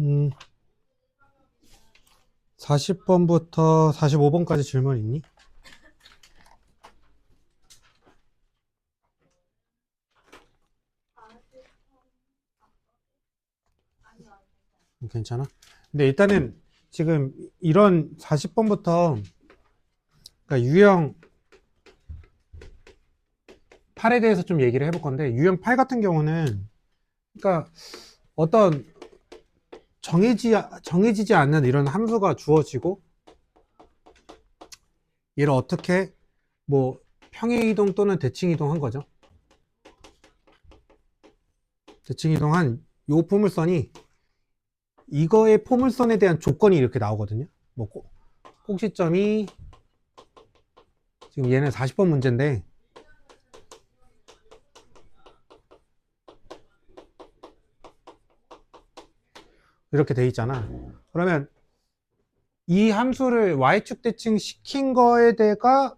음, 40번부터 45번까지 질문 있니? 괜찮아? 근데 일단은 지금 이런 40번부터 그러니까 유형 8에 대해서 좀 얘기를 해볼 건데, 유형 8 같은 경우는 그러니까 어떤 정해지지 않는 이런 함수가 주어지고, 얘를 어떻게 뭐 평행이동 또는 대칭이동 한 거죠. 대칭이동한 요 포물선이, 이거의 포물선에 대한 조건이 이렇게 나오거든요. 뭐 꼭지점이, 지금 얘는 40번 문제인데, 이렇게 돼 있잖아. 그러면 이 함수를 y축 대칭 시킨 거에 대가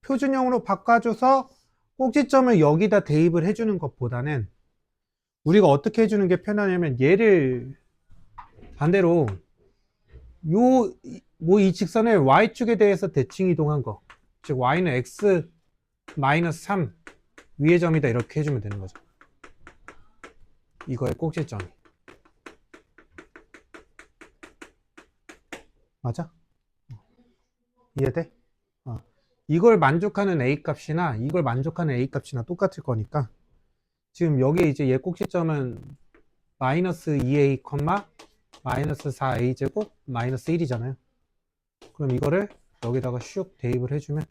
표준형으로 바꿔줘서 꼭지점을 여기다 대입을 해주는 것보다는, 우리가 어떻게 해주는 게 편하냐면, 얘를 반대로 요 뭐 이 직선을 y축에 대해서 대칭 이동한 거, 즉 y는 x 3 위의 점이다, 이렇게 해주면 되는 거죠. 이거의 꼭지점이. 맞아? 이해돼? 이걸 만족하는 a 값이나 이걸 만족하는 a 값이나 똑같을 거니까, 지금 여기 이제 얘 꼭지점은 마이너스 2a, 마이너스 4a 제곱 마이너스 1이잖아요. 그럼 이거를 여기다가 슉 대입을 해주면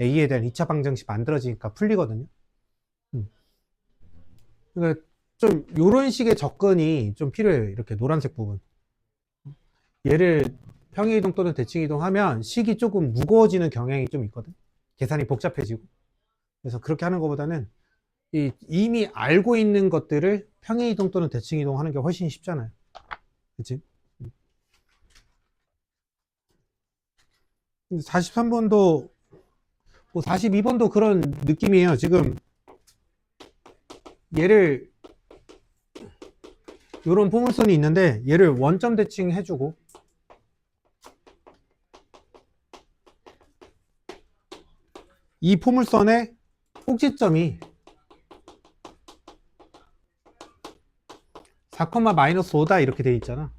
a에 대한 2차 방정식 만들어지니까 풀리거든요. 그러니까 좀 요런 식의 접근이 좀 필요해요. 이렇게 노란색 부분. 얘를 평행이동 또는 대칭이동 하면 식이 조금 무거워지는 경향이 좀 있거든. 계산이 복잡해지고. 그래서 그렇게 하는 것보다는 이미 알고 있는 것들을 평행이동 또는 대칭이동 하는 게 훨씬 쉽잖아요. 그치? 43번도, 뭐 42번도 그런 느낌이에요. 지금 얘를, 요런 포물선이 있는데 얘를 원점 대칭 해주고, 이 포물선의 꼭지점이 4,-5다 이렇게 돼 있잖아.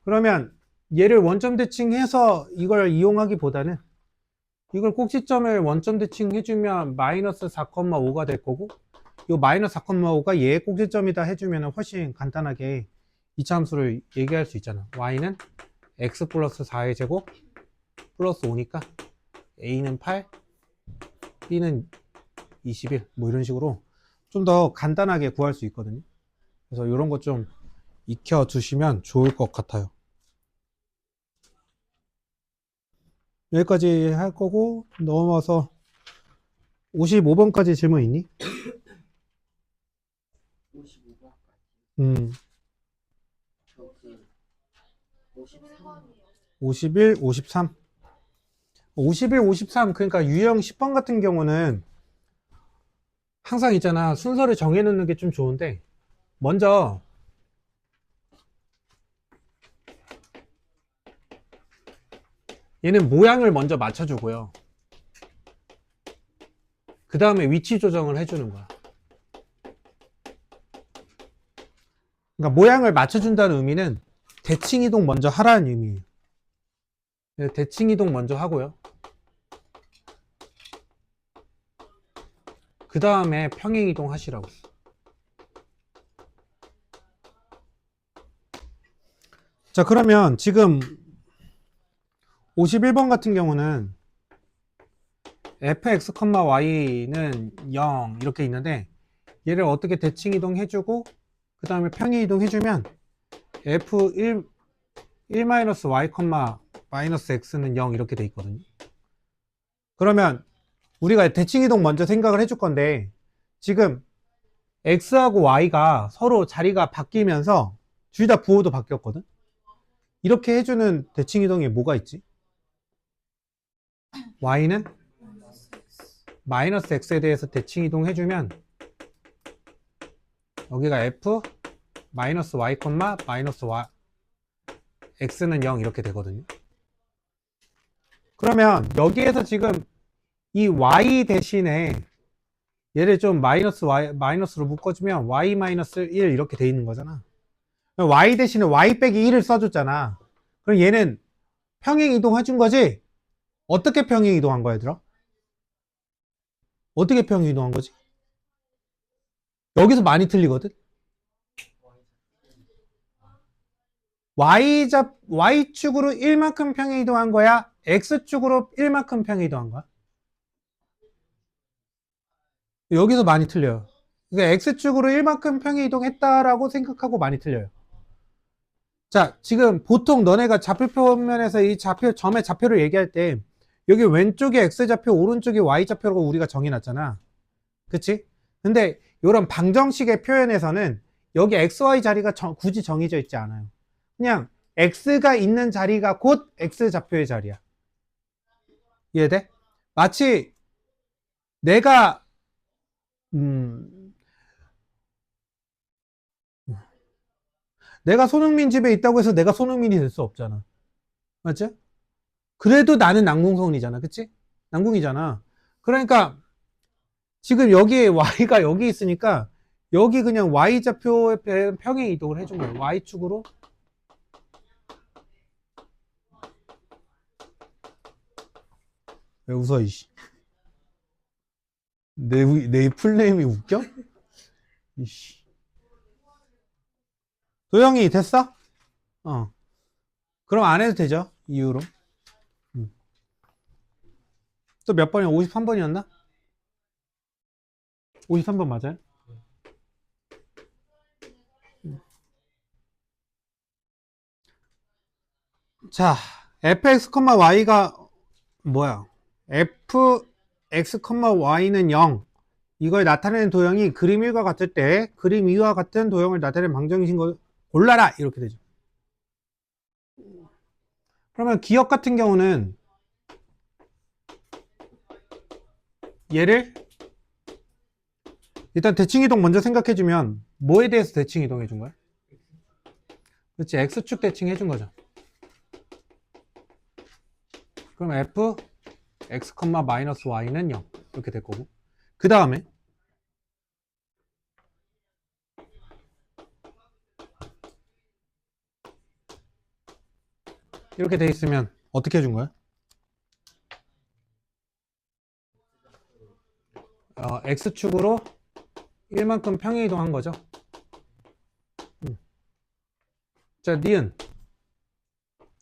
그러면 얘를 원점 대칭해서 이걸 이용하기보다는, 이걸 꼭지점을 원점 대칭 해주면 마이너스 4,5가 될 거고, 이 마이너스 4,5가 얘의 꼭지점이다 해주면 훨씬 간단하게 이차 함수를 얘기할 수 있잖아. y는 x 플러스 4의 제곱 플러스 5니까 a는 8, b는 21, 뭐 이런 식으로 좀 더 간단하게 구할 수 있거든요. 그래서 이런 거 좀 익혀 두시면 좋을 것 같아요. 여기까지 할 거고, 넘어와서 55번까지 질문 있니? 55번까지. 음, 저그 53. 51, 53. 51, 53, 그러니까 유형 10번 같은 경우는 항상 있잖아. 순서를 정해놓는 게 좀 좋은데, 먼저 얘는 모양을 먼저 맞춰주고요. 그 다음에 위치 조정을 해주는 거야. 그러니까 모양을 맞춰준다는 의미는 대칭 이동 먼저 하라는 의미예요. 대칭 이동 먼저 하고요. 그 다음에 평행 이동 하시라고. 자, 그러면 지금 51번 같은 경우는 fx, y는 0 이렇게 있는데, 얘를 어떻게 대칭 이동 해주고 그 다음에 평행 이동 해주면 f1 1-y, 마이너스 x는 0 이렇게 돼 있거든요. 그러면 우리가 대칭 이동 먼저 생각을 해줄 건데, 지금 x하고 y가 서로 자리가 바뀌면서 둘 다 부호도 바뀌었거든. 이렇게 해주는 대칭 이동이 뭐가 있지? y는 마이너스 x에 대해서 대칭 이동 해주면 여기가 f 마이너스 y, 마이너스 y, x는 0 이렇게 되거든요. 그러면 여기에서 지금 이 y 대신에 얘를 좀 마이너스로 묶어주면 y 마이너스 1 이렇게 돼 있는 거잖아. y 대신에 y 빼기 1을 써줬잖아. 그럼 얘는 평행 이동해준 거지? 어떻게 평행 이동한 거야, 얘들아? 어떻게 평행 이동한 거지? 여기서 많이 틀리거든? Y축으로 1만큼 평행 이동한 거야? X축으로 1만큼 평행 이동한 거야? 여기서 많이 틀려요. 그러니까 X축으로 1만큼 평행 이동했다라고 생각하고 많이 틀려요. 자, 지금 보통 너네가 좌표표면에서 이 점의 좌표를 얘기할 때 여기 왼쪽에 X좌표, 오른쪽에 Y좌표라고 우리가 정해놨잖아. 그치? 근데 이런 방정식의 표현에서는 여기 XY 자리가 굳이 정해져 있지 않아요. 그냥 X가 있는 자리가 곧 X좌표의 자리야. 이해돼? 마치 내가 내가 손흥민 집에 있다고 해서 내가 손흥민이 될 수 없잖아. 맞지? 그래도 나는 남궁성이잖아. 그치? 남궁이잖아. 그러니까 지금 여기에 Y가 여기 있으니까 여기 그냥 Y좌표의 평행 이동을 해준 거예요. Y축으로. 왜 웃어, 이씨. 내 풀네임이 웃겨? 이씨. 도영이 됐어? 어. 그럼 안 해도 되죠. 이유로. 또 몇 번이야? 53번이었나? 53번 맞아요? 자, fx, y가 뭐야? fx, y는 0. 이걸 나타내는 도형이 그림 1과 같을 때 그림 2와 같은 도형을 나타내는 방정식인 걸 골라라! 이렇게 되죠. 그러면 기억 같은 경우는 얘를 일단 대칭이동 먼저 생각해주면 뭐에 대해서 대칭이동 해준 거야? 그렇지, x축 대칭 해준 거죠. 그럼 f x, y는 0 이렇게 될 거고, 그 다음에 이렇게 돼 있으면 어떻게 해준 거야? x축으로 1만큼 평행 이동한 거죠. 자, 니은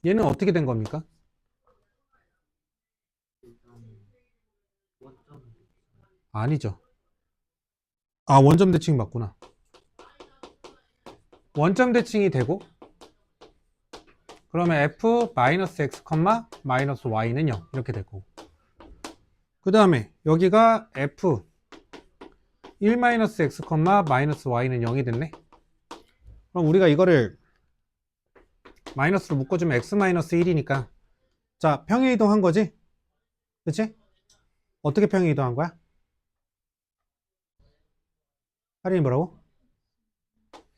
얘는 어떻게 된 겁니까? 아니죠. 아, 원점 대칭이 맞구나. 원점 대칭이 되고, 그러면 f-x, y는 0 이렇게 되고, 그 다음에 여기가 f 1-x, y는 0이 됐네. 그럼 우리가 이거를 마이너스로 묶어주면 x-1이니까 자, 평행 이동한 거지? 그치? 어떻게 평행 이동한 거야? 할인이 뭐라고?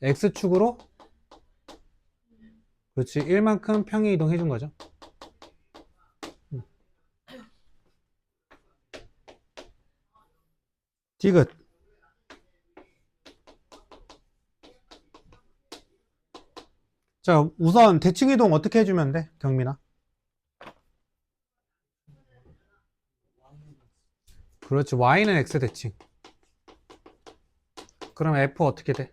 x축으로, 그렇지, 1만큼 평행 이동 해준 거죠. 디귿. 자, 우선 대칭 이동 어떻게 해주면 돼, 경민아? 그렇지, y는 x 대칭. 그럼 f 어떻게 돼?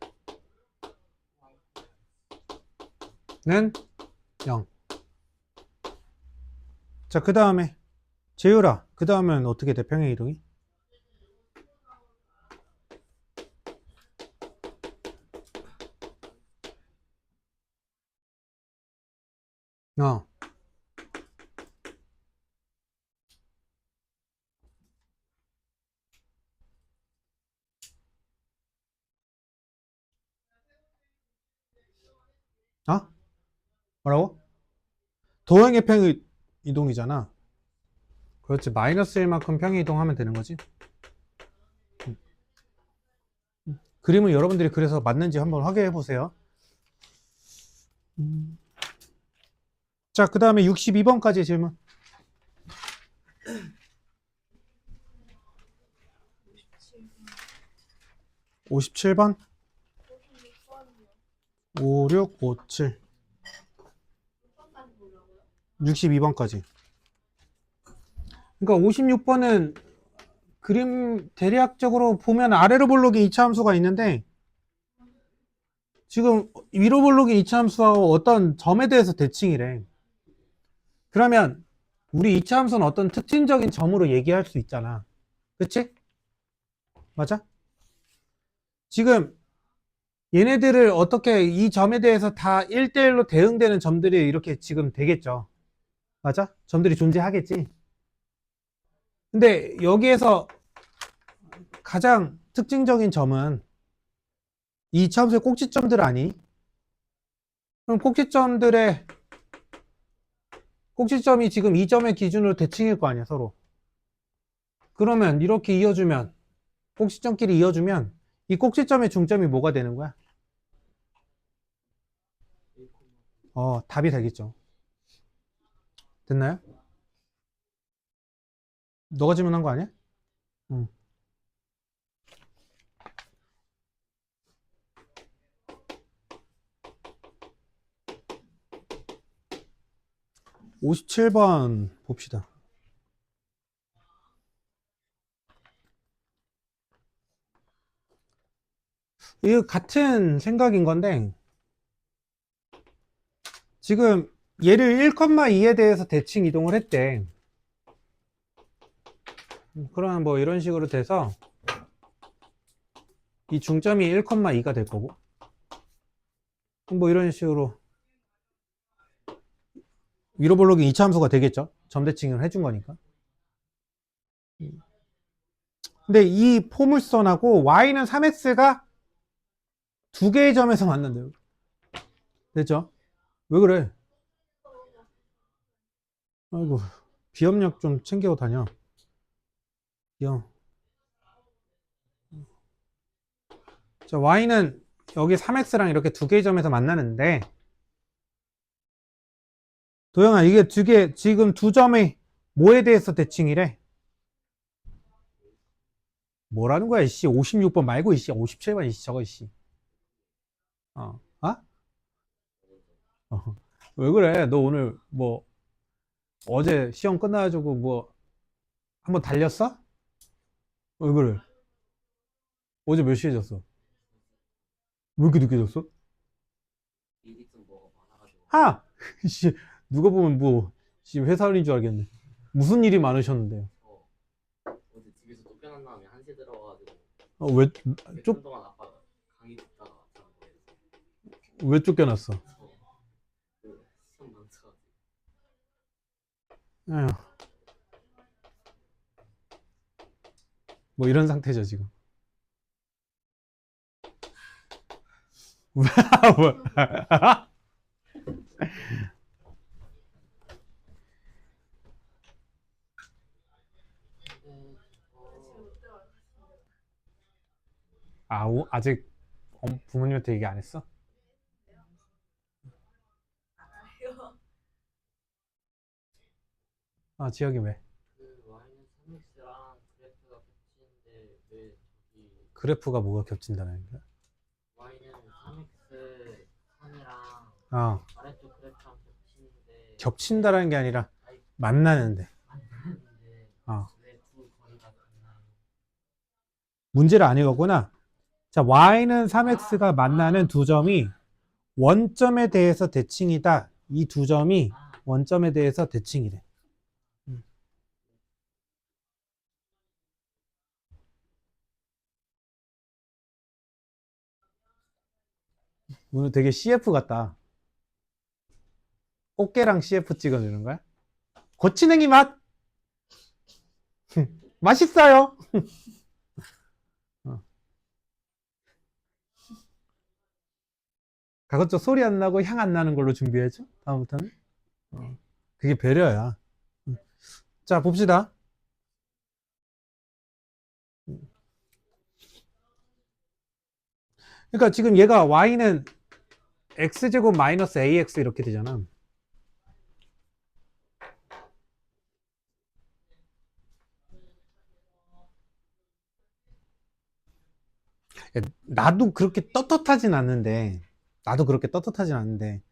는 0. 자, 그 다음에 재율아, 그 다음엔 어떻게 돼, 평행 이동이? 어. 어? 뭐라고? 도형의 평행 이동이잖아. 그렇지, 마이너스 1만큼 평행 이동하면 되는 거지. 그림을 여러분들이 그래서 맞는지 한번 확인해 보세요. 자, 그 다음에 62번까지 질문. 57번. 5657. 62번까지. 그러니까 56번은 그림 대략적으로 보면 아래로 볼록이 2차 함수가 있는데 지금 위로 볼록이 2차 함수하고 어떤 점에 대해서 대칭이래. 그러면 우리 2차 함수는 어떤 특징적인 점으로 얘기할 수 있잖아. 그치? 맞아? 지금 얘네들을 어떻게 이 점에 대해서 다 1대1로 대응되는 점들이 이렇게 지금 되겠죠. 맞아? 점들이 존재하겠지. 근데 여기에서 가장 특징적인 점은 이 함수의 꼭지점들 아니? 그럼 꼭지점이 지금 이 점의 기준으로 대칭일 거 아니야, 서로. 그러면 이렇게 이어주면, 꼭지점끼리 이어주면 이 꼭지점의 중점이 뭐가 되는 거야? 답이 되겠죠. 됐나요? 너가 질문한 거 아니야? 응. 57번 봅시다. 이거 같은 생각인 건데 지금 얘를 1,2에 대해서 대칭 이동을 했대. 그러면 뭐 이런 식으로 돼서 이 중점이 1,2가 될 거고 뭐 이런 식으로 위로 볼록이 2차 함수가 되겠죠. 점 대칭을 해준 거니까. 근데 이 포물선하고 y는 3x가 두 개의 점에서 만난대요. 됐죠? 왜 그래? 아이고, 비염약 좀 챙겨 다녀. 비염. 자, y는 여기 3x랑 이렇게 두 개의 점에서 만나는데 도영아, 이게 지금 두 점이 뭐에 대해서 대칭이래? 뭐라는 거야, 이씨. 56번 말고, 이씨. 57번, 이씨. 저거, 이씨. 어, 아? 왜 그래? 너 오늘 뭐, 어제 시험 끝나가지고 뭐, 한번 달렸어? 왜 그래? 어제 몇 시에 잤어? 왜 이렇게 늦게 잤어? 일이 좀 뭐가 많아가지고. 아! 씨, 누가 보면 뭐, 씨, 회사 일인 줄 알겠네. 무슨 일이 많으셨는데요? 어제 집에서 쫓겨난 다음에 한시에 들어가가지고 왜, 며칠 동안 아빠가 강의 듣다가 잔 거예요. 왜 쫓겨났어? 그 시험 망쳐가지고. 아휴. 뭐 이런 상태죠, 지금. 뭐, 아직 부모님한테 얘기 안 했어? 지혁이 왜? 그 Y는 3x랑 그래프가 겹치는데 왜 저기 그래프가 뭐가 겹친다는 거야? Y는 3x 3이랑 아래쪽 그래프랑 겹치는데 겹친다라는 게 아니라 만나는데. 만나는데 어. 왜 두 거리가 같나요? 문제를 안 읽었구나. 자, y는 3x가 만나는 두 점이 원점에 대해서 대칭이다. 이 두 점이 원점에 대해서 대칭이래. 오늘 되게 CF 같다. 꽃게랑 CF 찍어주는 거야? 고추냉이 맛! 맛있어요! 가급적 소리 안 나고 향 안 나는 걸로 준비해줘. 다음부터는. 그게 배려야. 자, 봅시다. 그러니까 지금 얘가 y는 x제곱 마이너스 ax 이렇게 되잖아. 나도 그렇게 떳떳하진 않는데, 나도 그렇게 떳떳하진 않는데,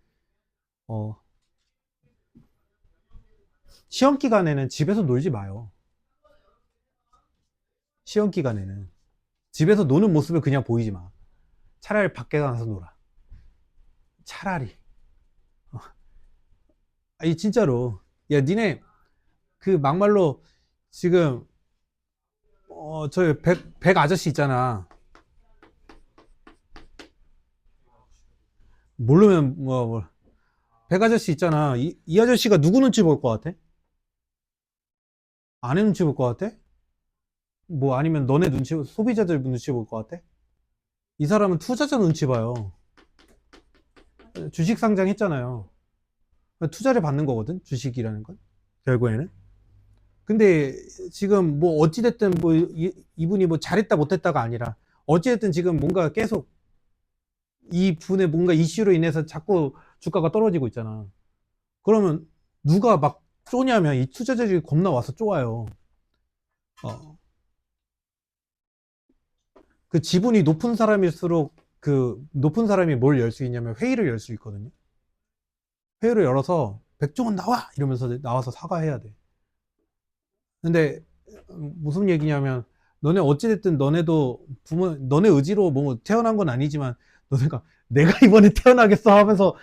어, 시험 기간에는 집에서 놀지 마요. 시험 기간에는. 집에서 노는 모습을 그냥 보이지 마. 차라리 밖에 나가서 놀아. 차라리. 아니, 진짜로. 야, 니네, 그 막말로 지금, 저 백 아저씨 있잖아. 모르면, 백 아저씨 있잖아. 이 아저씨가 누구 눈치 볼 것 같아? 아내 눈치 볼 것 같아? 뭐 아니면 너네 눈치, 소비자들 눈치 볼 것 같아? 이 사람은 투자자 눈치 봐요. 주식 상장했잖아요. 투자를 받는 거거든, 주식이라는 건. 결국에는. 근데 지금 뭐 어찌됐든 뭐 이분이 뭐 잘했다 못했다가 아니라 어찌됐든 지금 뭔가 계속 이 분의 뭔가 이슈로 인해서 자꾸 주가가 떨어지고 있잖아. 그러면 누가 막 쪼냐면 이 투자자들이 겁나 와서 쪼아요. 어. 그 지분이 높은 사람일수록 그 높은 사람이 뭘 열 수 있냐면 회의를 열 수 있거든요. 회의를 열어서 백종원 나와! 이러면서 나와서 사과해야 돼. 근데 무슨 얘기냐면 너네 어찌됐든 너네도 너네 의지로 뭐 태어난 건 아니지만 너네가 내가 이번에 태어나겠어 하면서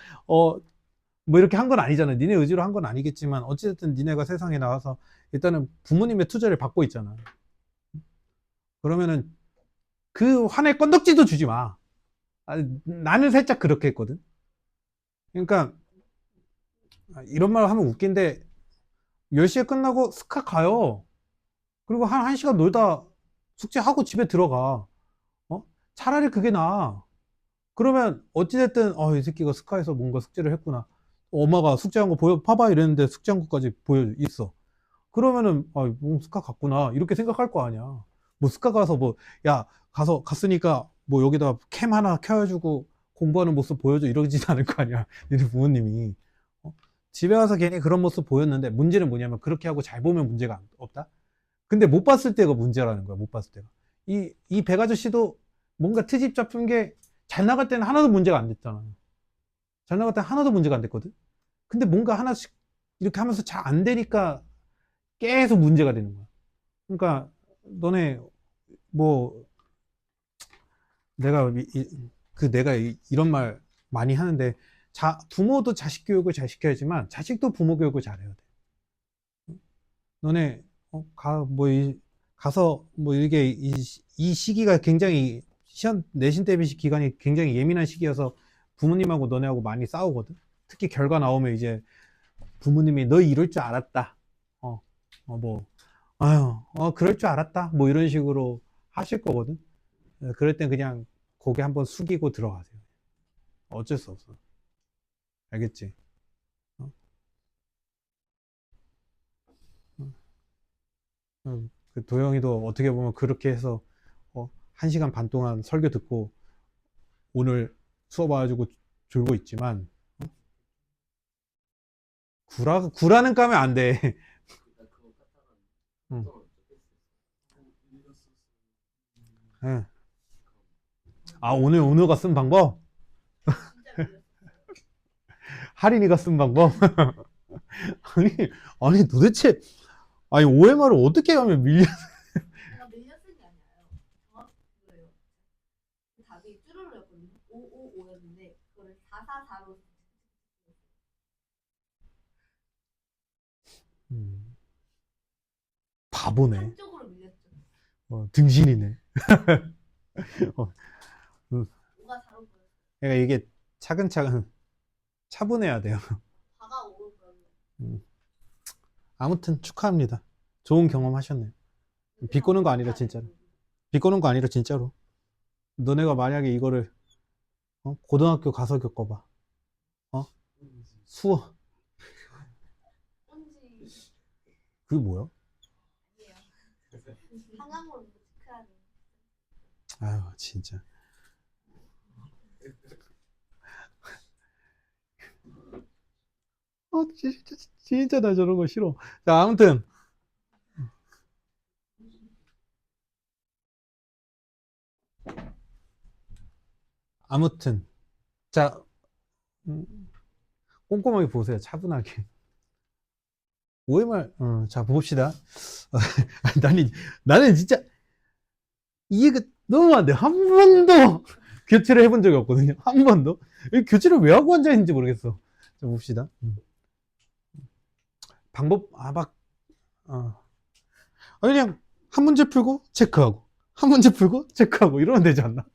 뭐 이렇게 한 건 아니잖아. 니네 의지로 한 건 아니겠지만 어찌됐든 니네가 세상에 나와서 일단은 부모님의 투자를 받고 있잖아. 그러면은 그 환에 건덕지도 주지 마. 나는 살짝 그렇게 했거든. 그러니까 이런 말 하면 웃긴데 10시에 끝나고 스카 가요. 그리고 한 1시간 놀다 숙제하고 집에 들어가. 어? 차라리 그게 나아. 그러면 어찌됐든 이 새끼가 스카에서 뭔가 숙제를 했구나. 엄마가 숙제한 거 봐봐 이랬는데 숙제한 것까지 보여 있어. 그러면은 뭐 스카 갔구나 이렇게 생각할 거 아니야. 뭐 스카 가서 뭐 야 가서 갔으니까 뭐 여기다 캠 하나 켜가지고 공부하는 모습 보여줘 이러진 않을 거 아니야. 니네 부모님이. 어? 집에 와서 괜히 그런 모습 보였는데 문제는 뭐냐면 그렇게 하고 잘 보면 문제가 없다. 근데 못 봤을 때가 문제라는 거야. 못 봤을 때가. 이 백 아저씨도 뭔가 트집 잡힌 게 잘 나갈 때는 하나도 문제가 안 됐잖아. 잘 나갈 때는 하나도 문제가 안 됐거든. 근데 뭔가 하나씩 이렇게 하면서 잘 안 되니까 계속 문제가 되는 거야. 그러니까 너네 뭐 내가 이런 말 많이 하는데 부모도 자식 교육을 잘 시켜야지만 자식도 부모 교육을 잘해야 돼. 너네 가서 뭐 이게 이 시기가 굉장히 시험 내신 대비 기간이 굉장히 예민한 시기여서 부모님하고 너네하고 많이 싸우거든. 특히 결과 나오면 이제 부모님이 너 이럴 줄 알았다. 뭐 아유 그럴 줄 알았다. 뭐 이런 식으로 하실 거거든. 그럴 땐 그냥 고개 한번 숙이고 들어가세요. 어쩔 수 없어. 알겠지? 어? 그 도영이도 어떻게 보면 그렇게 해서 1시간 반 동안 설교 듣고 오늘 수업 와가지고 졸고 있지만 구라는 까면 안 돼. 그거 갖다가 응. 또 예. 오늘 은호가 쓴 방법? 할인이가 쓴 방법? 아니, 아니 도대체 OMR을 어떻게 하면 제가 밀려 쓴 게 아니라요. 정확히 그거예요. 답이 쭈루루였거든요. 555였는데 그거를 444로 바보네. 한쪽으로 밀렸죠. 등신이네. 어, 뭐가 잘 올 거예요. 그러니까 이게 차근차근 차분해야 돼요. 다가 오를 거예요. 아무튼 축하합니다. 좋은 경험 하셨네요. 비꼬는 거 아니라 진짜로. 비꼬는 거 아니라 진짜로. 너네가 만약에 이거를 고등학교 가서 겪어봐. 수어. 뭔지 그게 뭐야? 아니에요. 한강으로 체크해야 돼요. 아유 진짜. 진짜 나 저런 거 싫어. 자 아무튼 아무튼 자, 음, 꼼꼼하게 보세요. 차분하게. OMR, 자, 봅시다. 나는 진짜 이해가 너무 안 돼. 한 번도 교체를 해본 적이 없거든요. 한 번도. 이 교체를 왜 하고 앉아있는지 모르겠어. 자, 봅시다. 방법, 그냥 한 문제 풀고 체크하고, 한 문제 풀고 체크하고, 이러면 되지 않나?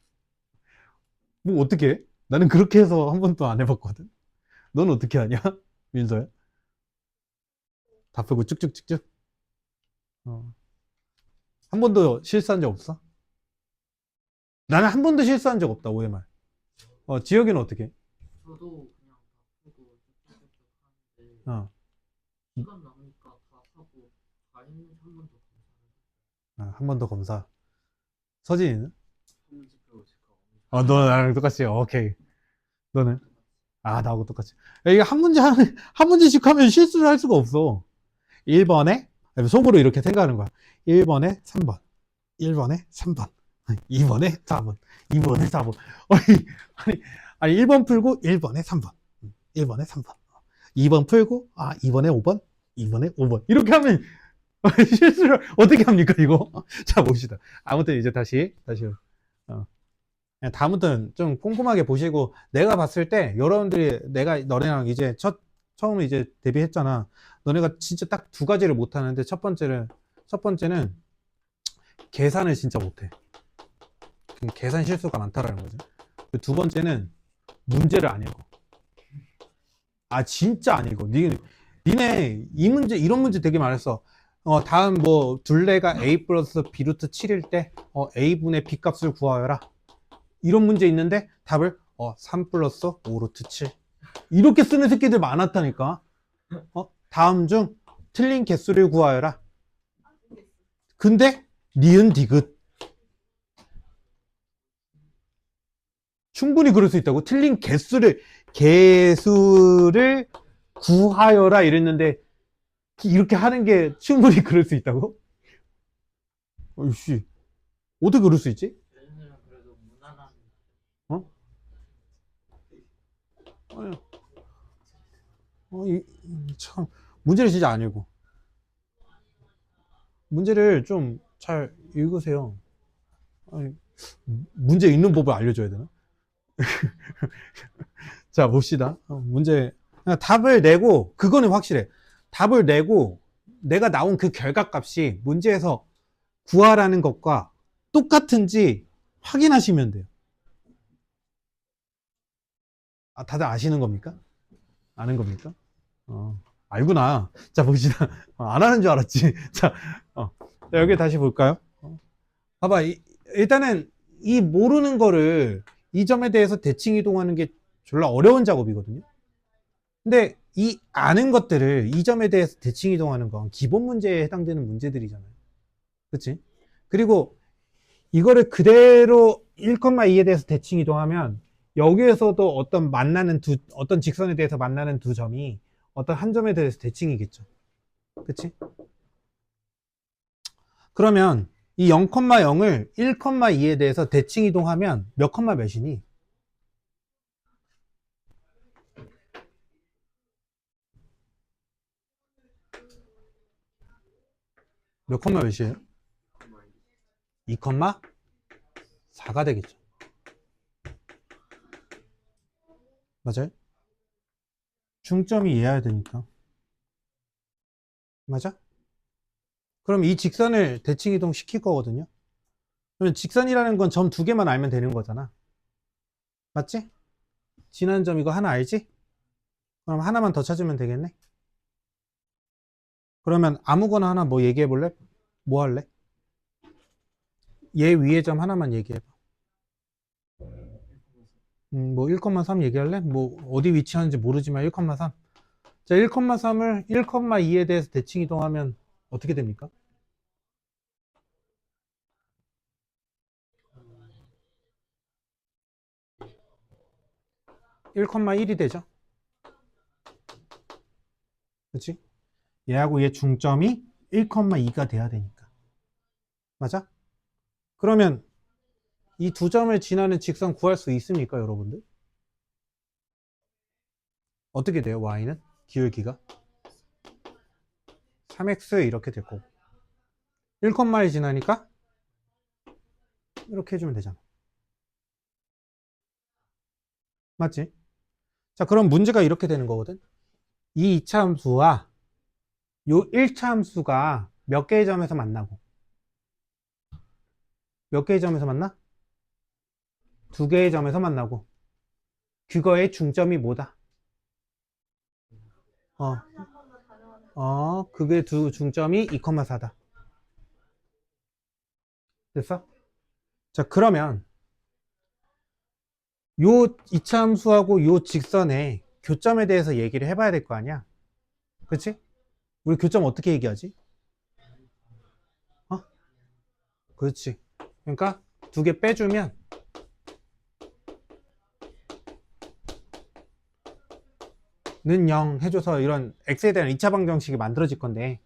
뭐, 어떻게 해? 나는 그렇게 해서 한 번도 안 해봤거든. 넌 어떻게 하냐? 민서야? 다 풀고 쭉쭉쭉쭉. 한 번도 실수한 적 없어? 나는 한 번도 실수한 적 없다, OMR. 지혁이는 어떻게 해? 저도 그냥 다 풀고 쭉쭉쭉 하는데 어. 시간 남으니까 다 하고 다 했는지 한 번 더 검사를 한 번 더 검사. 서진이는? 한 문제 빼고 체크하고 너 나랑 똑같이. 오케이. 너는? 나하고 똑같이. 이게 한 문제씩 하면 실수를 할 수가 없어. 1번에, 속으로 이렇게 생각하는 거야. 1번에 3번. 1번에 3번. 2번에 4번. 2번에 4번. 아니, 1번 풀고 1번에 3번. 1번에 3번. 2번 풀고, 2번에 5번. 2번에 5번. 이렇게 하면 실수를 어떻게 합니까, 이거? 자, 봅시다. 아무튼 이제 다시. 다음부터는 좀 꼼꼼하게 보시고, 내가 봤을 때, 여러분들이, 너네랑 이제 처음 이제 데뷔했잖아. 너네가 진짜 딱 두 가지를 못하는데, 첫 번째는 계산을 진짜 못해. 계산 실수가 많다라는 거죠. 두 번째는 문제를 안 읽어. 진짜 안 읽어. 니네 이런 문제 되게 많았어. 다음 뭐 둘레가 a 플러스 b 루트 7일 때 a분의 b 값을 구하여라. 이런 문제 있는데 답을 3 플러스 5 루트 7 이렇게 쓰는 새끼들 많았다니까. 다음 중 틀린 개수를 구하여라. 근데 니은 디귿 충분히 그럴 수 있다고. 틀린 개수를 구하여라 이랬는데 이렇게 하는 게 충분히 그럴 수 있다고? 어이씨, 어떻게 그럴 수 있지? 얘네들은 그래도 무난한 참, 문제를 진짜 안 읽고. 문제를 좀 잘 읽으세요. 문제 읽는 법을 알려줘야 되나? 자, 봅시다. 그냥 답을 내고, 그거는 확실해. 답을 내고, 내가 나온 그 결과값이 문제에서 구하라는 것과 똑같은지 확인하시면 돼요. 다들 아시는 겁니까? 아는 겁니까? 알구나. 자, 봅시다. 안 하는 줄 알았지. 자, 여기 다시 볼까요? 봐봐. 일단은 이 모르는 거를 이 점에 대해서 대칭 이동하는 게 졸라 어려운 작업이거든요. 근데 이 아는 것들을 이 점에 대해서 대칭 이동하는 건 기본 문제에 해당되는 문제들이잖아요. 그치? 그리고 이거를 그대로 1,2에 대해서 대칭 이동하면 여기에서도 어떤 직선에 대해서 만나는 두 점이 어떤 한 점에 대해서 대칭이겠죠. 그치? 그러면 이 0,0을 1,2에 대해서 대칭 이동하면 몇 컴마 몇이니? 몇 컴마 몇이에요? 2,4가 되겠죠. 맞아요? 중점이 이해해야 되니까. 맞아? 그럼 이 직선을 대칭 이동 시킬 거거든요. 그러면 직선이라는 건 점 두 개만 알면 되는 거잖아. 맞지? 지난 점 이거 하나 알지? 그럼 하나만 더 찾으면 되겠네. 그러면 아무거나 하나 뭐 얘기해 볼래? 뭐 할래? 얘 위에 점 하나만 얘기해 봐. 뭐 1,3 얘기할래? 뭐 어디 위치하는지 모르지만 1,3. 자, 1,3을 1,2에 대해서 대칭 이동하면 어떻게 됩니까? 1,1이 되죠. 그렇지? 얘하고 얘 중점이 1,2가 돼야 되니까. 맞아? 그러면 이 두 점을 지나는 직선 구할 수 있습니까, 여러분들? 어떻게 돼요, y는? 기울기가? 3x 이렇게 될 거고. 1콤마를 지나니까 이렇게 해주면 되잖아. 맞지? 자, 그럼 문제가 이렇게 되는 거거든. 이 2차 함수와 요 1차 함수가 몇 개의 점에서 만나고 몇 개의 점에서 만나? 두 개의 점에서 만나고 그거의 중점이 뭐다? 그게 두 중점이 2,4다. 됐어? 자, 그러면 요 2차 함수하고 요 직선의 교점에 대해서 얘기를 해봐야 될 거 아니야? 그치? 우리 교점 어떻게 얘기하지? 어? 그렇지. 그러니까 두 개 빼주면 는 0 해줘서 이런 x에 대한 2차 방정식이 만들어질 건데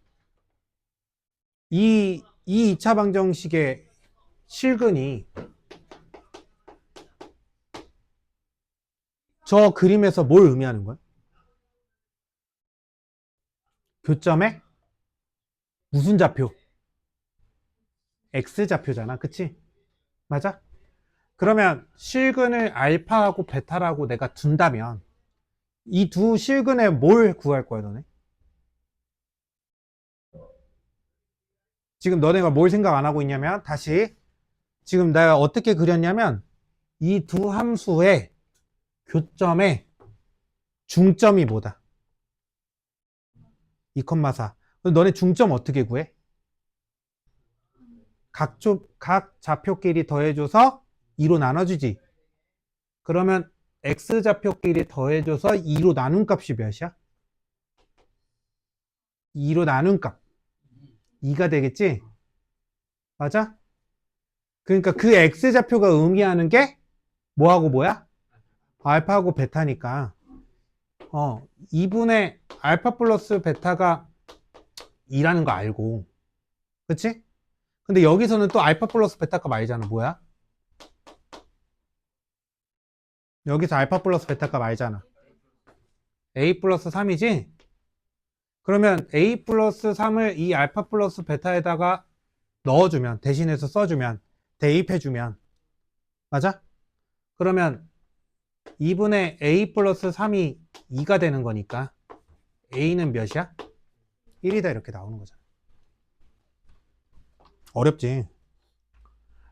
이 2차 방정식의 실근이 저 그림에서 뭘 의미하는 거야? 교점에 무슨 좌표? x좌표잖아. 그치? 맞아? 그러면 실근을 알파하고 베타라고 내가 둔다면 이 두 실근에 뭘 구할 거야, 너네? 지금 너네가 뭘 생각 안 하고 있냐면 다시 지금 내가 어떻게 그렸냐면 이 두 함수의 교점의 중점이 뭐다? 2,4. 너네 중점 어떻게 구해? 각 좌표끼리 더해줘서 2로 나눠주지. 그러면 x좌표끼리 더해줘서 2로 나눈 값이 몇이야? 2로 나눈 값 2가 되겠지? 맞아? 그러니까 그 x좌표가 의미하는 게 뭐하고 뭐야? 알파하고 베타니까 2분의 알파 플러스 베타가 2라는 거 알고 그치? 근데 여기서는 또 알파 플러스 베타가 말이잖아. 뭐야? 여기서 알파 플러스 베타가 말이잖아. a 플러스 3이지? 그러면 a 플러스 3을 이 알파 플러스 베타에다가 넣어주면 대신해서 써주면 대입해주면 맞아? 그러면 2분의 a 플러스 3이 2가 되는 거니까 a는 몇이야? 1이다 이렇게 나오는 거잖아. 어렵지.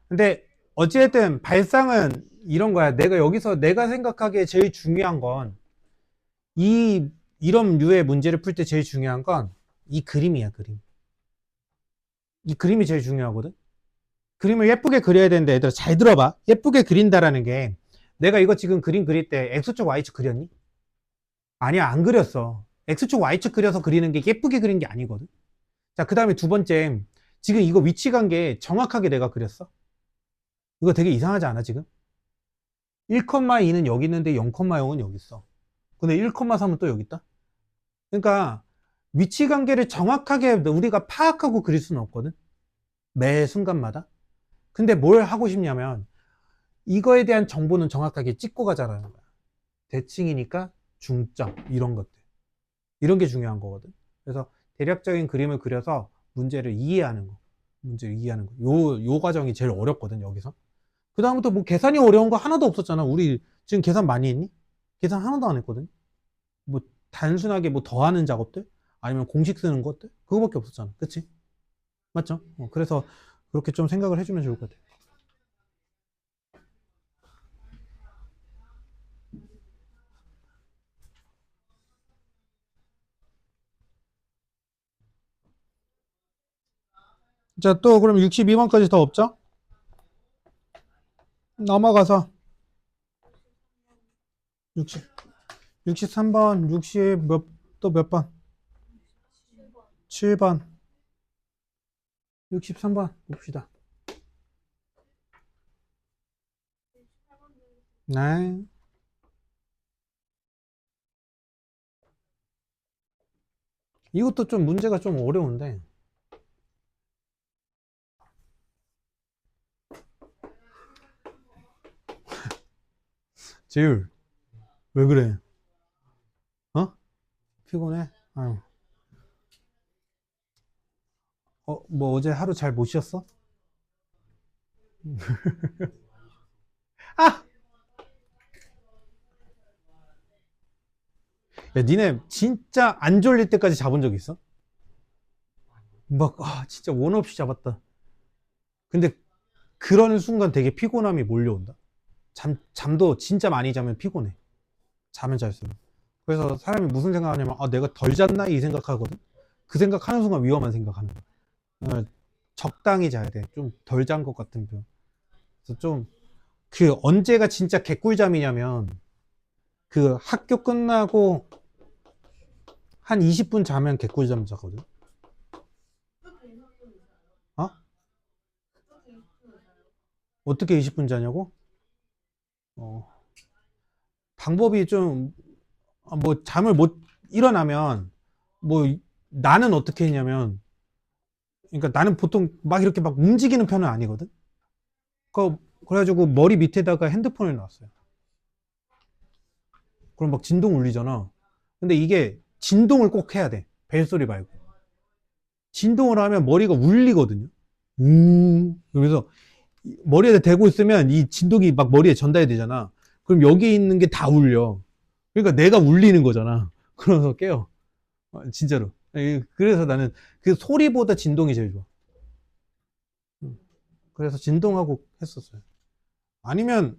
근데 어찌됐든 발상은 이런 거야. 내가 생각하기에 제일 중요한 건 이런 류의 문제를 풀 때 제일 중요한 건 이 그림이야, 그림. 이 그림이 제일 중요하거든. 그림을 예쁘게 그려야 되는데 얘들아 잘 들어봐. 예쁘게 그린다라는 게 내가 이거 지금 그림 그릴 때 X축 Y축 그렸니? 아니야, 안 그렸어. X축 Y축 그려서 그리는 게 예쁘게 그린 게 아니거든. 자, 그 다음에 두 번째, 지금 이거 위치 관계 정확하게 내가 그렸어. 이거 되게 이상하지 않아 지금? 1,2는 여기 있는데 0,0은 여기 있어. 근데 1,3은 또 여기 있다. 그러니까 위치 관계를 정확하게 우리가 파악하고 그릴 수는 없거든. 매 순간마다. 근데 뭘 하고 싶냐면 이거에 대한 정보는 정확하게 찍고 가자라는 거야. 대칭이니까 중점 이런 것들. 이런 게 중요한 거거든. 그래서 대략적인 그림을 그려서 문제를 이해하는 거. 문제를 이해하는 거. 요 과정이 제일 어렵거든, 여기서. 그 다음부터 뭐 계산이 어려운 거 하나도 없었잖아. 우리 지금 계산 많이 했니? 계산 하나도 안 했거든. 뭐 단순하게 뭐 더하는 작업들 아니면 공식 쓰는 것들 그거밖에 없었잖아. 그치? 맞죠? 그래서 그렇게 좀 생각을 해주면 좋을 것 같아. 자, 또 그럼 62번까지 더 없죠? 넘어가서 60, 63번, 또 몇 번? 7번, 63번 봅시다. 네. 이것도 좀 문제가 좀 어려운데. 재율, 왜 그래? 어? 피곤해? 아유. 뭐 어제 하루 잘 못 쉬었어? 아! 야, 니네 진짜 안 졸릴 때까지 자본 적 있어? 막, 진짜 원 없이 잡았다. 근데 그런 순간 되게 피곤함이 몰려온다. 잠도 진짜 많이 자면 피곤해. 잠은 잘수록. 그래서 사람이 무슨 생각하냐면, 내가 덜 잤나? 이 생각하거든. 그 생각하는 순간 위험한 생각하는 거야. 적당히 자야 돼. 좀 덜 잔 것 같은 편. 그래서 좀, 언제가 진짜 개꿀잠이냐면, 그 학교 끝나고 한 20분 자면 개꿀잠 자거든. 어? 어떻게 20분 자냐고? 방법이 좀, 뭐, 잠을 못 일어나면, 뭐, 나는 어떻게 했냐면, 그러니까 나는 보통 막 이렇게 막 움직이는 편은 아니거든? 그래가지고 머리 밑에다가 핸드폰을 놨어요. 그럼 막 진동 울리잖아. 근데 이게 진동을 꼭 해야 돼. 벨소리 말고. 진동을 하면 머리가 울리거든요. 그래서 머리에 대고 있으면 이 진동이 막 머리에 전달이 되잖아. 그럼 여기 있는 게 다 울려. 그러니까 내가 울리는 거잖아. 그래서 깨요. 진짜로. 그래서 나는 그 소리보다 진동이 제일 좋아. 그래서 진동하고 했었어요. 아니면,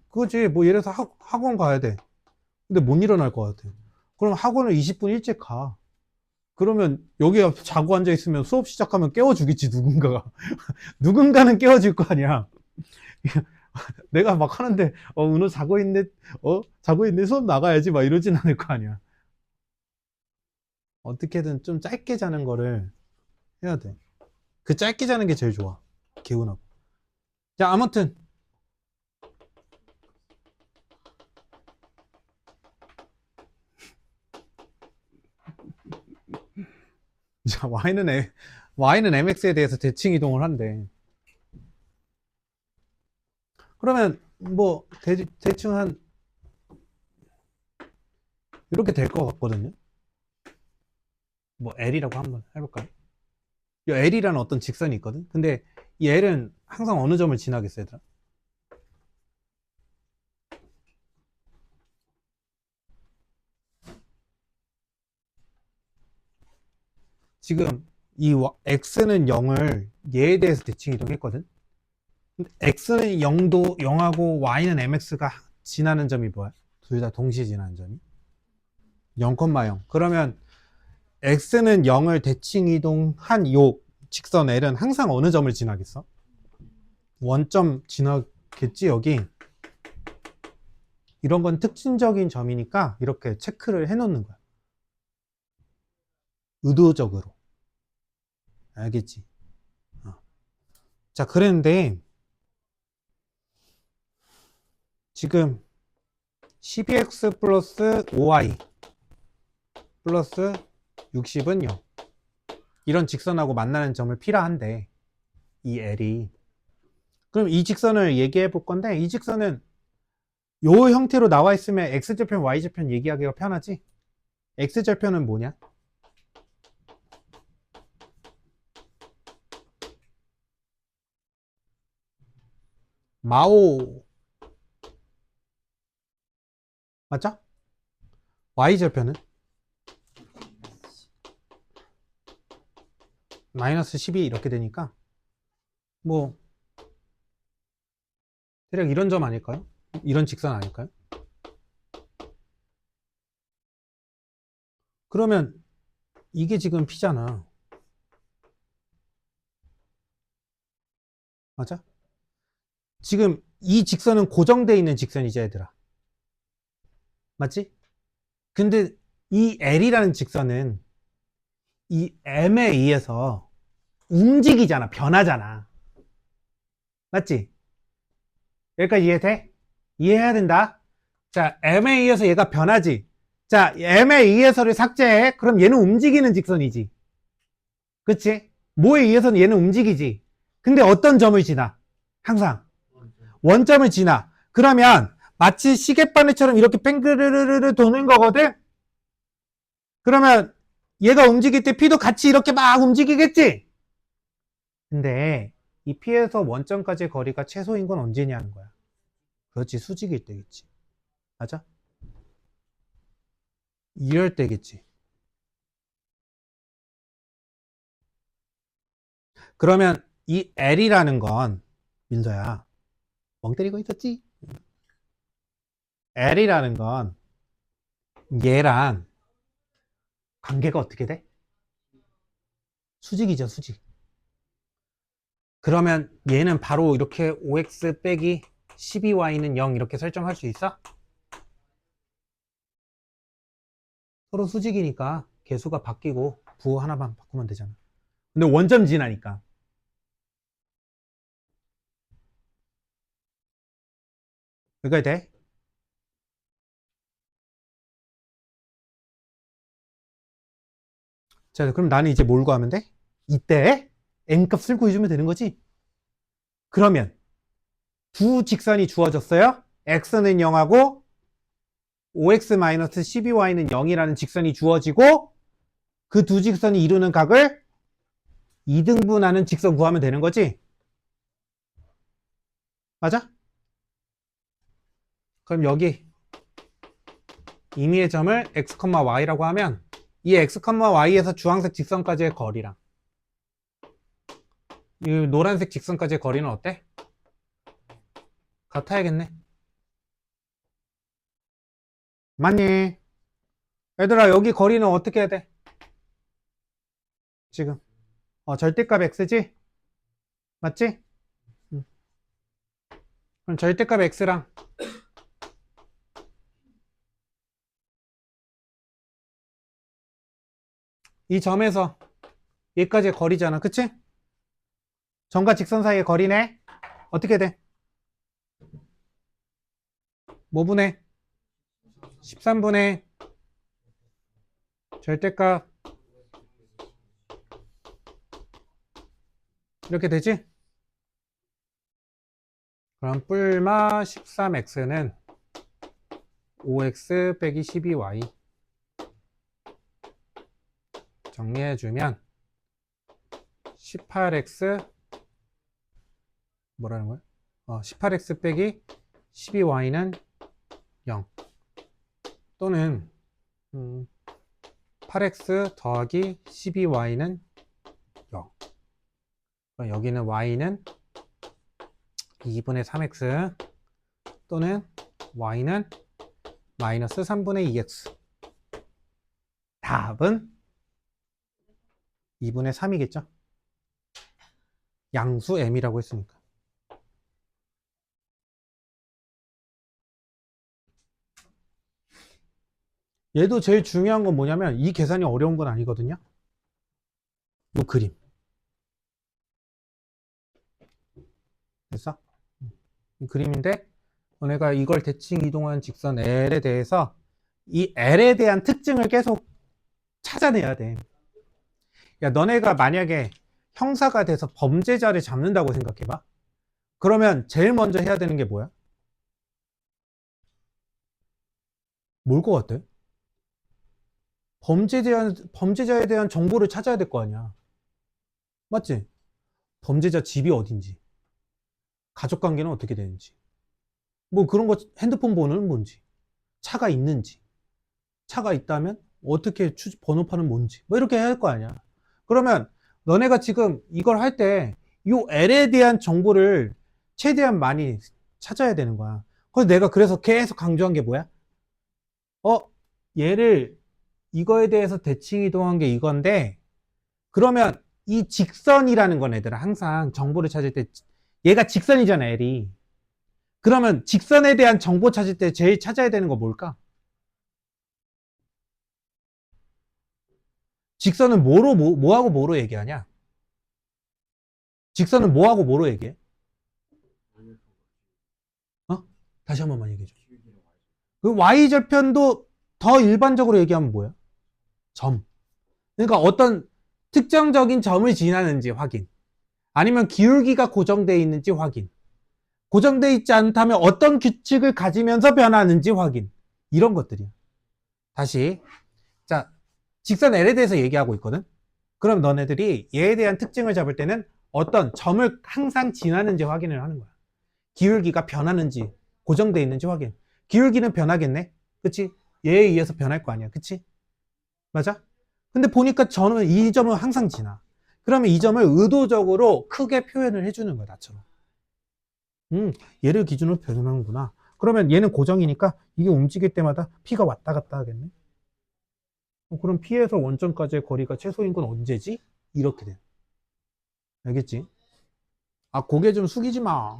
그거지. 뭐, 예를 들어서 학원 가야 돼. 근데 못 일어날 것 같아. 그럼 학원을 20분 일찍 가. 그러면 여기 앞에 자고 앉아 있으면 수업 시작하면 깨워주겠지, 누군가가. 누군가는 깨워줄 거 아니야. 내가 막 하는데, 은호 자고 있네, 자고 있네, 수업 나가야지, 막 이러진 않을 거 아니야. 어떻게든 좀 짧게 자는 거를 해야 돼. 그 짧게 자는 게 제일 좋아. 개운하고. 자, 아무튼. 자, Y는 MX에 대해서 대칭 이동을 한대. 그러면, 뭐, 대충 이렇게 될 것 같거든요. 뭐, L이라고 한번 해볼까요? 이 L이라는 어떤 직선이 있거든? 근데 이 L은 항상 어느 점을 지나겠어, 얘들아? 지금 이 X는 0을 얘에 대해서 대칭 이동했거든? 근데 X는 0하고 Y는 MX가 지나는 점이 뭐야? 둘 다 동시에 지나는 점이? 0,0. 그러면 X는 0을 대칭 이동한 요 직선 L은 항상 어느 점을 지나겠어? 원점 지나겠지, 여기. 이런 건 특징적인 점이니까 이렇게 체크를 해 놓는 거야. 의도적으로. 알겠지? 자, 그랬는데 지금 12x 플러스 5y 플러스 60은 0. 이런 직선하고 만나는 점을 P라 한대. 이 L이. 그럼 이 직선을 얘기해 볼 건데, 이 직선은 요 형태로 나와 있으면 X절편, Y절편 얘기하기가 편하지? X절편은 뭐냐? 마오. 맞죠? Y절편은? 마이너스 12 이렇게 되니까 뭐 대략 이런 점 아닐까요? 이런 직선 아닐까요? 그러면 이게 지금 P잖아. 맞아? 지금 이 직선은 고정되어 있는 직선이지, 얘들아. 맞지? 근데 이 L이라는 직선은 이 M에 의해서 움직이잖아, 변하잖아. 맞지? 여기까지 이해돼? 이해해야 된다. 자, M에 의해서 얘가 변하지. 자, M에 의해서를 삭제해. 그럼 얘는 움직이는 직선이지. 그치? 뭐에 의해서는 얘는 움직이지. 근데 어떤 점을 지나? 항상 원점을 지나. 그러면 마치 시계바늘처럼 이렇게 뺑그르르르 도는 거거든? 그러면 얘가 움직일 때 P도 같이 이렇게 막 움직이겠지? 근데 이 P에서 원점까지의 거리가 최소인 건 언제냐는 거야. 그렇지, 수직일 때겠지. 맞아? 이럴 때겠지. 그러면 이 L이라는 건 민서야, 멍 때리고 있었지? L이라는 건 얘랑 관계가 어떻게 돼? 수직이죠, 수직. 그러면 얘는 바로 이렇게 5x 빼기 12y는 0 이렇게 설정할 수 있어? 서로 수직이니까 개수가 바뀌고 부호 하나만 바꾸면 되잖아. 근데 원점 지나니까. 그게 돼? 자, 그럼 나는 이제 뭘 구하면 돼? 이때 n값을 구해주면 되는 거지? 그러면 두 직선이 주어졌어요? x는 0하고 5x-12y는 0이라는 직선이 주어지고 그 두 직선이 이루는 각을 2등분하는 직선 구하면 되는 거지? 맞아? 그럼 여기 임의의 점을 x, y라고 하면 이 x, y에서 주황색 직선까지의 거리랑 이 노란색 직선까지의 거리는 어때? 같아야겠네. 맞니? 얘들아, 여기 거리는 어떻게 해야 돼? 지금 절대값 x지? 맞지? 그럼 절대값 x랑 이 점에서 얘까지의 거리잖아, 그치? 점과 직선 사이의 거리네. 어떻게 돼? 뭐 분의 13분의 절대값 이렇게 되지? 그럼 뿔마 13x는 5x 빼기 12y 정리해주면 18x 뭐라는 거야? 18x 빼기 12y는 0 또는 8x 더하기 12y는 0. 그럼 여기는 y는 2분의 3x 또는 y는 마이너스 3분의 2x. 답은 2분의 3이겠죠? 양수 m이라고 했으니까. 얘도 제일 중요한 건 뭐냐면 이 계산이 어려운 건 아니거든요. 이 그림. 됐어? 이 그림인데 너네가 이걸 대칭 이동한 직선 L에 대해서 이 L에 대한 특징을 계속 찾아내야 돼. 야, 너네가 만약에 형사가 돼서 범죄자를 잡는다고 생각해봐. 그러면 제일 먼저 해야 되는 게 뭐야? 뭘 것 같아? 범죄자에 대한 정보를 찾아야 될 거 아니야. 맞지? 범죄자 집이 어딘지, 가족 관계는 어떻게 되는지, 뭐 그런 거, 핸드폰 번호는 뭔지, 차가 있는지, 차가 있다면 어떻게 번호판은 뭔지, 뭐 이렇게 해야 할 거 아니야. 그러면 너네가 지금 이걸 할 때 이 L에 대한 정보를 최대한 많이 찾아야 되는 거야. 그래서 계속 강조한 게 뭐야? 얘를 이거에 대해서 대칭 이동한 게 이건데 그러면 이 직선이라는 건 얘들아 항상 정보를 찾을 때 얘가 직선이잖아, L이. 그러면 직선에 대한 정보 찾을 때 제일 찾아야 되는 거 뭘까? 직선은 뭐하고 뭐로 얘기하냐? 직선은 뭐하고 뭐로 얘기해? 다시 한 번만 얘기해줘. 그 Y절편도 더 일반적으로 얘기하면 뭐야? 점. 그러니까 어떤 특정적인 점을 지나는지 확인. 아니면 기울기가 고정되어 있는지 확인. 고정되어 있지 않다면 어떤 규칙을 가지면서 변하는지 확인. 이런 것들이야. 다시. 자, 직선 L에 대해서 얘기하고 있거든. 그럼 너네들이 얘에 대한 특징을 잡을 때는 어떤 점을 항상 지나는지 확인을 하는 거야. 기울기가 변하는지 고정되어 있는지 확인. 기울기는 변하겠네. 그치? 얘에 의해서 변할 거 아니야. 그치? 맞아? 근데 보니까 저는 이 점은 항상 지나. 그러면 이 점을 의도적으로 크게 표현을 해주는 거야. 나처럼. 얘를 기준으로 변하는구나. 그러면 얘는 고정이니까 이게 움직일 때마다 P가 왔다 갔다 하겠네. 그럼 P에서 원점까지의 거리가 최소인 건 언제지? 이렇게 돼. 알겠지? 아, 고개 좀 숙이지 마.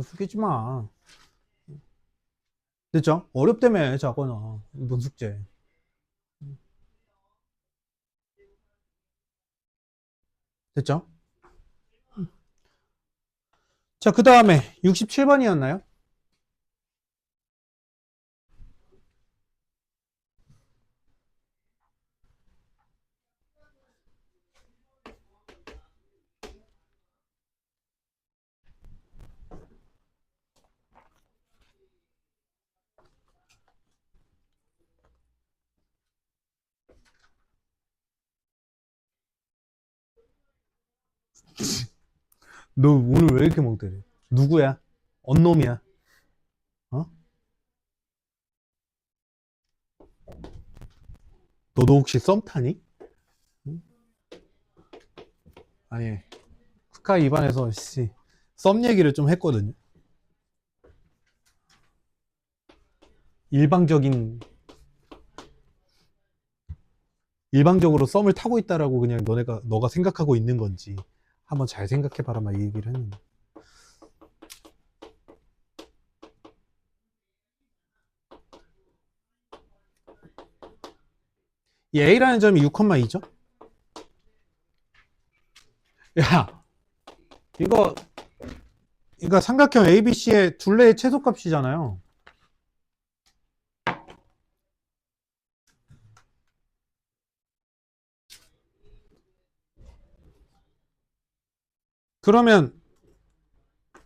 숙이지 마. 됐죠? 어렵다며, 저거는. 이번 숙제. 됐죠? 자, 그 다음에 67번이었나요? 너 오늘 왜 이렇게 멍 때려? 누구야? 언놈이야? 어? 너도 혹시 썸 타니? 응? 아니, 스카이 입안에서 썸 얘기를 좀 했거든요. 일방적으로 썸을 타고 있다라고 그냥 너가 생각하고 있는 건지 한번 잘 생각해봐라 막 이 얘기를 했는데. 이 A라는 점이 6,2죠? 야, 이거 삼각형 ABC의 둘레의 최소값이잖아요. 그러면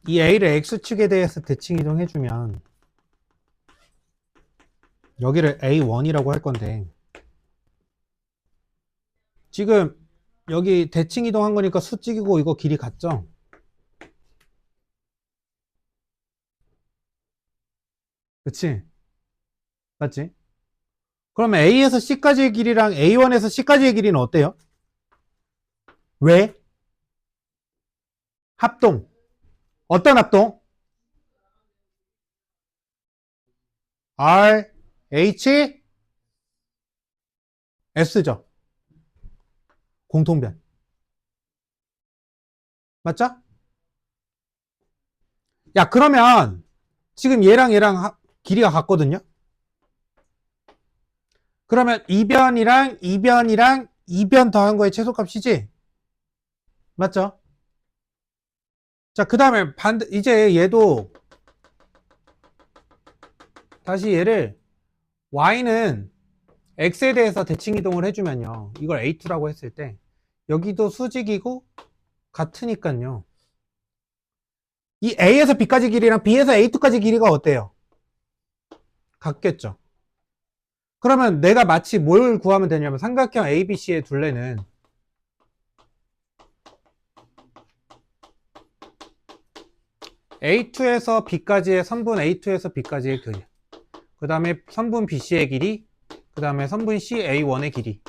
이 A를 X축에 대해서 대칭 이동해주면 여기를 A1이라고 할 건데 지금 여기 대칭 이동한 거니까 수직이고 이거 길이 같죠? 그치? 맞지? 그러면 A에서 C까지의 길이랑 A1에서 C까지의 길이는 어때요? 왜? 합동. 어떤 합동? R, H, S죠. 공통변. 맞죠? 야, 그러면 지금 얘랑 길이가 같거든요? 그러면 이변이랑 이변 더한 거의 최소값이지? 맞죠? 자, 그 다음에 이제 얘도 다시 얘를 Y는 X에 대해서 대칭 이동을 해주면요. 이걸 A2라고 했을 때 여기도 수직이고 같으니까요. 이 A에서 B까지 길이랑 B에서 A2까지 길이가 어때요? 같겠죠. 그러면 내가 마치 뭘 구하면 되냐면 삼각형 ABC의 둘레는 A2에서 B까지의 선분 A2에서 B까지의 길이, 그 다음에 선분 BC의 길이, 그 다음에 선분 CA1의 길이,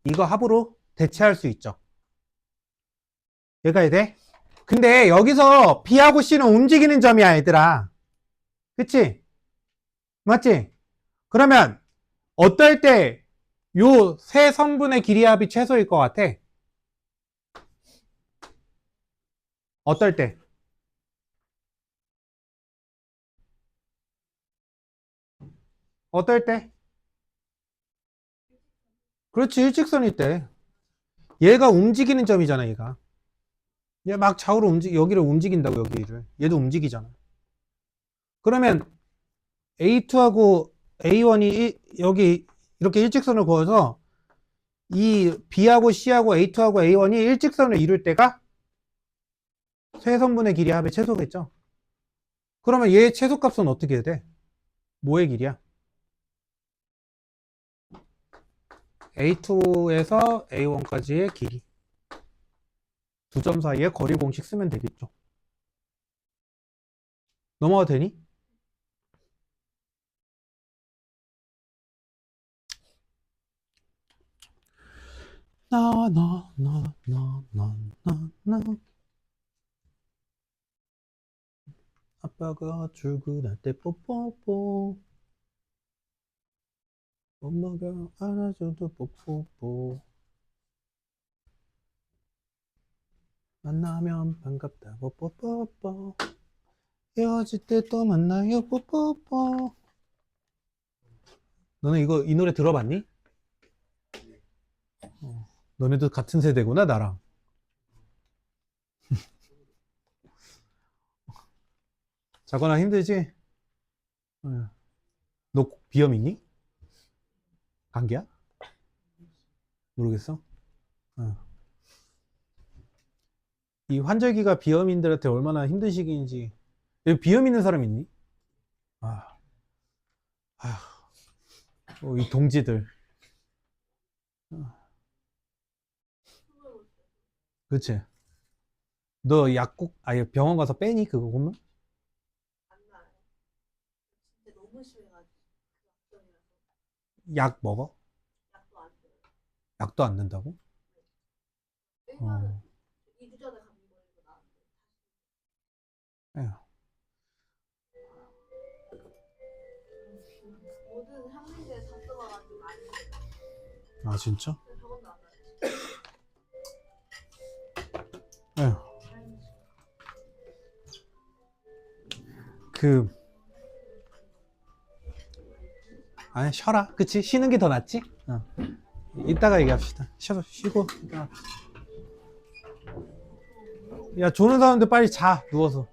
이거 합으로 대체할 수 있죠. 얘가 돼? 근데 여기서 B하고 C는 움직이는 점이야, 얘들아. 그치? 맞지? 그러면 어떨 때 요 세 성분의 길이 합이 최소일 것 같아? 어떨 때? 어떨 때? 그렇지, 일직선일 때. 얘가 움직이는 점이잖아, 얘가. 얘 막 좌우로 여기를 움직인다고, 여기를. 얘도 움직이잖아. 그러면 A2하고 A1이 여기 이렇게 일직선을 그어서 이 B하고 C하고 A2하고 A1이 일직선을 이룰 때가 세 선분의 길이 합의 최소겠죠? 그러면 얘의 최소값은 어떻게 해야 돼? 뭐의 길이야? A2에서 A1까지의 길이. 두 점 사이에 거리 공식 쓰면 되겠죠. 넘어가도 되니? 나 아빠가 출근할 때 뽀뽀뽀 엄마가 안아줘도 뽀뽀뽀 만나면 반갑다고 뽀뽀뽀 헤어질 때 또 만나요 뽀뽀뽀. 너네 이 노래 들어봤니? 너네도 같은 세대구나 나랑. 자거나 힘들지? 너 비염 있니? 감기야? 모르겠어? 이 환절기가 비염인들한테 얼마나 힘든 시기인지. 여기 비염 있는 사람 있니? 이 동지들. 그치? 너 약국, 아예 병원 가서 빼니? 그거 보면? 안 나요. 진짜 너무 심해가지고 그 악성이라서 약 먹어? 약도 안 돼요. 약도 안 된다고? 왜냐면 2주 전에 감기 걸리고 나왔는데 에휴. 모든 항생제 다 써봐가지고 많이 아 진짜? 병원도 안 가요. 에휴. 아니 쉬어라. 그치? 쉬는 게 더 낫지? 이따가 얘기합시다. 쉬고. 야, 조는 사람들 빨리 자, 누워서.